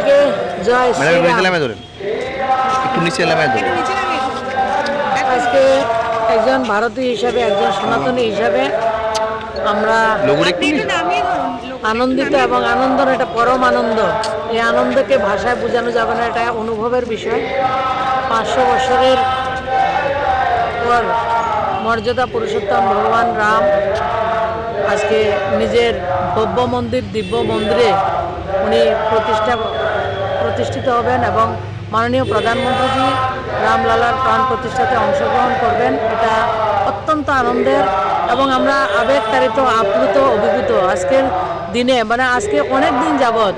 সবাইকে জয় শ্রীরাম। আজকে একজন ভারতীয় হিসাবে, একজন সনাতনী হিসাবে আমরা আনন্দিত এবং আনন্দের এটা পরম আনন্দ। এই আনন্দকে ভাষায় বোঝানো যাবে না, এটা অনুভবের বিষয়। 500 বছরের পর মর্যাদা পুরুষোত্তম ভগবান রাম আজকে নিজের ভব্য মন্দির, দিব্য মন্দিরে উনি প্রতিষ্ঠিত হবেন এবং মাননীয় প্রধানমন্ত্রীজি রামলালার প্রাণ প্রতিষ্ঠাতে অংশগ্রহণ করবেন। এটা অত্যন্ত আনন্দের এবং আমরা আবেগতাড়িত, আপ্লুত, অভিভূত আজকের দিনে। মানে আজকে অনেক দিন যাবৎ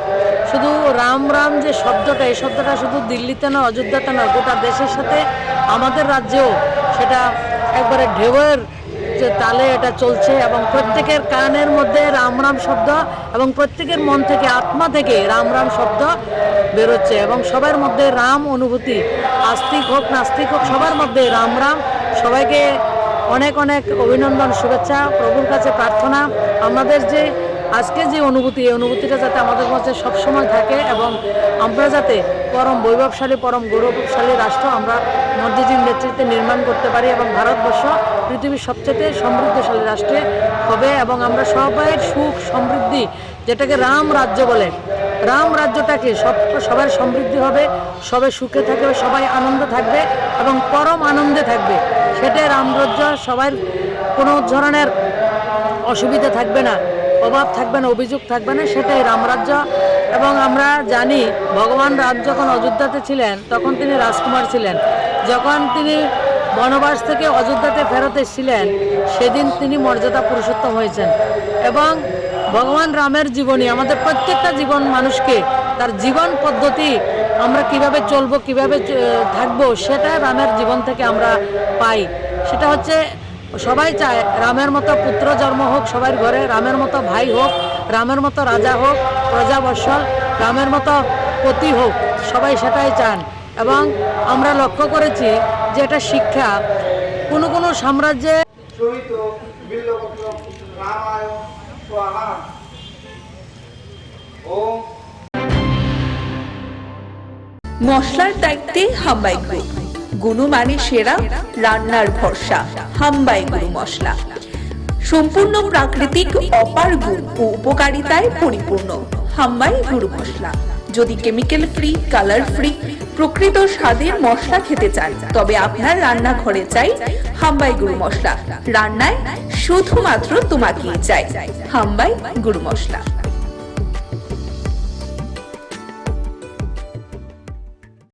শুধু রাম রাম যে শব্দটা, এই শব্দটা শুধু দিল্লিতে নয়, অযোধ্যাতে নয়, গোটা দেশের সাথে আমাদের রাজ্যেও সেটা একবারে ঢেউয়ের যে তালে এটা চলছে এবং প্রত্যেকের কানের মধ্যে রাম রাম শব্দ এবং প্রত্যেকের মন থেকে, আত্মা থেকে রাম রাম শব্দ বেরোচ্ছে এবং সবার মধ্যে রাম অনুভূতি, আস্তিক হোক নাস্তিক হোক সবার মধ্যে রাম রাম। সবাইকে অনেক অনেক অভিনন্দন, শুভেচ্ছা, প্রভুর কাছে প্রার্থনা আমাদের যে আজকে যে অনুভূতি, এই অনুভূতিটা যাতে আমাদের মধ্যে সবসময় থাকে এবং আমরা যাতে পরম বৈভবশালী, পরম গৌরবশালী রাষ্ট্র আমরা মোদিজির নেতৃত্বে নির্মাণ করতে পারি এবং ভারতবর্ষ পৃথিবীর সবচেয়ে সমৃদ্ধশালী রাষ্ট্রে হবে এবং আমরা সবাই সুখ সমৃদ্ধি, যেটাকে রাম রাজ্য বলে, রাম রাজ্যটাকে সবার সমৃদ্ধি হবে, সবাই সুখে থাকবে, সবাই আনন্দ থাকবে এবং পরম আনন্দে থাকবে। সেটাই রাম রাজ্য। সবার কোনো ধরনের অসুবিধা থাকবে না, অভাব থাকবে না, অভিযোগ থাকবে না, সেটাই রামরাজ্য। এবং আমরা জানি ভগবান রাম যখন অযোধ্যাতে ছিলেন তখন তিনি রাজকুমার ছিলেন। যখন তিনি বনবাস থেকে অযোধ্যাতে ফেরত এসেছিলেন সেদিন তিনি মর্যাদা পুরুষোত্তম হয়েছেন। এবং ভগবান রামের জীবনী আমাদের প্রত্যেকটা জীবন, মানুষকে তার জীবন পদ্ধতি আমরা কিভাবে চলবো, কিভাবে থাকবো, সেটা রামের জীবন থেকে আমরা পাই। সেটা হচ্ছে সবাই চায় রামের মতো পুত্র জন্ম হোক সবার ঘরে, রামের মতো ভাই হোক, রামের মতো রাজা হোক, প্রজাবৎসল, রামের মতো পতি হোক, সবাই সেটাই চান। এবং আমরা লক্ষ্য করেছি যে এটা শিক্ষা কোনো সাম্রাজ্যে মশলার দায়িত্বে হাম্বাই গ্রুপ, গুণমানে সেরা, রান্নার ভরসা। হাম্বাই গুরু মশলা সম্পূর্ণ প্রাকৃতিক, অপার গুণ ও উপকারিতায় পরিপূর্ণ। হাম্বাই গুরু মশলা। যদি কেমিক্যাল ফ্রি, কালার ফ্রি, প্রকৃত স্বাদের মশলা খেতে চান তবে আপনার রান্নাঘরে চাই হাম্বাই গুরু মশলা। রান্নায় শুধুমাত্র তোমাকেই চাই হাম্বাই গুরু মশলা।